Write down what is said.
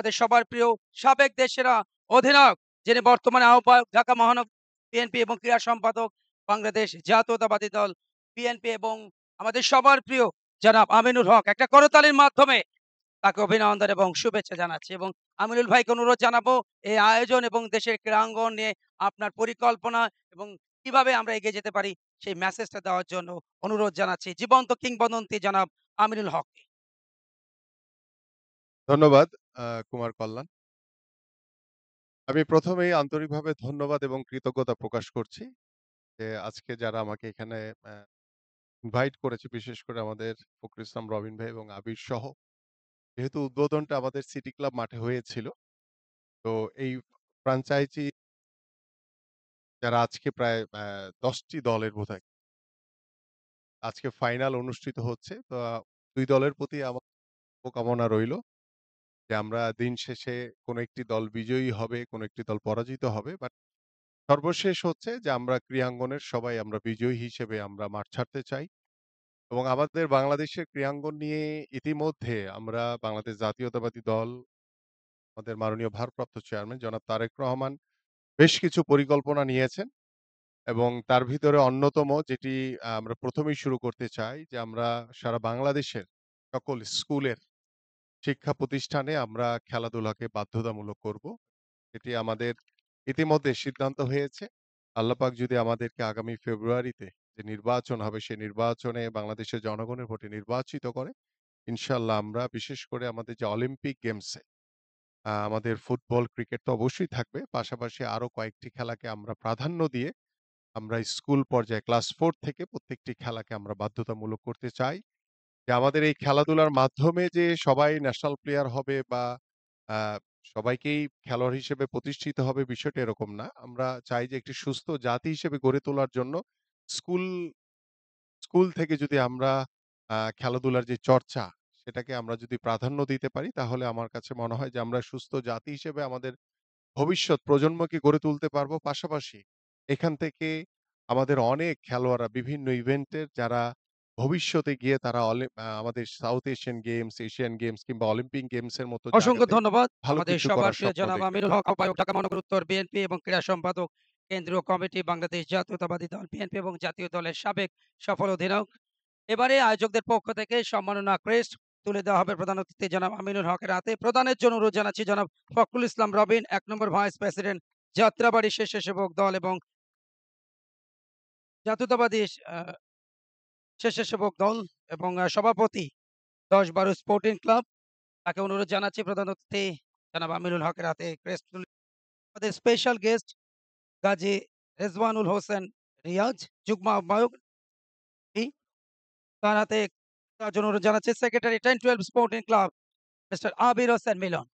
আমাদের সবার প্রিয় সাবেক দেশসেরা অধিনায়ক, যিনি বর্তমানে আহ্বায়ক ঢাকা মহানগর বিএনপি এবং ক্রীড়া সম্পাদক বাংলাদেশ জাতীয়তাবাদী দল বিএনপি, এবং আমাদের সবার প্রিয় জনাব আমিনুল হক। একটা করতালির মাধ্যমে তাকে অভিনন্দন এবং শুভেচ্ছা জানাচ্ছি, এবং আমিনুল ভাইকে অনুরোধ জানাবো এই আয়োজন এবং দেশের ক্রীড়াঙ্গন নিয়ে আপনার পরিকল্পনা এবং কিভাবে আমরা এগিয়ে যেতে পারি সেই মেসেজটা দেওয়ার জন্য অনুরোধ জানাচ্ছি জীবন্ত কিংবদন্তি জনাব আমিনুল হককে। ধন্যবাদ কুমার কল্যাণ। আমি ১ম এই আন্তরিকভাবে ধন্যবাদ এবং কৃতজ্ঞতা প্রকাশ করছি যে আজকে যারা আমাকে এখানে অ্যা ইনভাইট করেছে, বিশেষ করে আমাদের ফখরুল ইসলাম রবিন ভাই এবং আবির সহ। যেহেতু উদ্বোধনটা আমাদের সিটি ক্লাব মাঠে হয়েছিল। তো এই ফ্র্যাঞ্চাইজি যারা আজকে প্রায় ১০ টি দলের বোধহয় আজকে ফাইনাল অনুষ্ঠিত হচ্ছে। তো ২ দলের প্রতি আমার শুভকামনা রইলো যে আমরা দিন শেষে কোনো একটি দল বিজয়ী হবে, কোনো একটি দল পরাজিত হবে। বাট সর্বশেষ হচ্ছে যে আমরা ক্রীড়াঙ্গনের সবাই আমরা বিজয়ী হিসেবে আমরা মাঠ ছাড়তে চাই। এবং আমাদের বাংলাদেশের ক্রীড়াঙ্গন নিয়ে ইতিমধ্যে আমরা বাংলাদেশ জাতীয়তাবাদী দল, আমাদের মাননীয় ভারপ্রাপ্ত চেয়ারম্যান জনাব তারেক রহমান বেশ কিছু পরিকল্পনা নিয়েছেন। এবং তার ভিতরে অন্যতম যেটি আমরা ১ম এই শুরু করতে চাই যে আমরা সারা বাংলাদেশের সকল স্কুলের শিক্ষা প্রতিষ্ঠানে আমরা খেলাধুলাকে বাধ্যতামূলক করব। এটি আমাদের ইতিমধ্যে সিদ্ধান্ত হয়েছে। আল্লাহ পাক যদি আমাদেরকে আগামী ফেব্রুয়ারিতে যে নির্বাচন হবে, সেই নির্বাচনে বাংলাদেশের জনগণের ভোটে নির্বাচিত করে, ইনশাআল্লাহ আমরা বিশেষ করে আমাদের যে অলিম্পিক গেমসে আমাদের ফুটবল, ক্রিকেট তো অবশ্যই থাকবে। পাশাপাশি আরো কয়েকটি খেলাকে আমরা প্রাধান্য দিয়ে আমরা স্কুল পর্যায়ে ক্লাস 4 থেকে প্রত্যেকটি খেলাকে আমরা বাধ্যতামূলক করতে চাই। যে আমাদের এই খেলাধুলার মাধ্যমে যে সবাই ন্যাশনাল প্লেয়ার হবে বা আ সবাইকেই খেলোয়াড় হিসেবে প্রতিষ্ঠিত হবে, বিষয়টা এরকম না। আমরা চাই যে একটি সুস্থ জাতি হিসেবে গড়ে তোলার জন্য স্কুল স্কুল থেকে যদি আমরা খেলাধুলার যে চর্চা, সেটাকে আমরা যদি প্রাধান্য দিতে পারি, তাহলে আমার কাছে মনে হয় যে আমরা সুস্থ জাতি হিসেবে আমাদের ভবিষ্যৎ প্রজন্মকে গড়ে তুলতে পারবো। পাশাপাশি এখান থেকে আমাদের অনেক খেলোয়াড়রা বিভিন্ন ইভেন্টের যারা ভবিষ্যতে গিয়ে তারা আমাদের south Asian games, Asian games কিংবা অলিম্পিক গেমস এর মতো অসংখ্য জায়গাতে ধন্যবাদ। ভালো আমাদের কিছু সবার করার প্রিয় স্বপ্ন জনাব দেখবে। আমিনুল হক, আহ্বায়ক ঢাকা মহানগর উত্তর বিএনপি এবং ক্রীড়া সম্পাদক কেন্দ্রীয় কমিটি বাংলাদেশ জাতীয়তাবাদী দল বিএনপি এবং জাতীয় দলের সাবেক সফল অধিনায়ক। এবারে আয়োজকদের পক্ষ থেকে সম্মাননা ক্রেস্ট তুলে দেওয়া হবে প্রধান অতিথি জনাব আমিনুল হকের হাতে। প্রদানের জন্য অনুরোধ জানাচ্ছি জনাব ফখরুল ইসলাম রবিন, ১ নম্বর ভাইস প্রেসিডেন্ট, যাত্রাবাড়ি স্বেচ্ছাসেবক দল এবং জাতীয়তাবাদী আ স্বেচ্ছাসেবক দল, এবং সভাপতি ১০-১২ স্পোর্টিং ক্লাব। তাকে অনুরোধ জানাচ্ছি প্রধান অতিথি জনাব আমিনুল হকের হাতে ক্রেস্ট তুলে। আমাদের স্পেশাল গেস্ট গাজী রেজওয়ানুল হোসেন রিয়াজ, যুগ্ম আহ্বায়ক, তার হাতে তার জন্য অনুরোধ জানাচ্ছি secretary 10-12 sporting club mister Abir Hossain মিলন।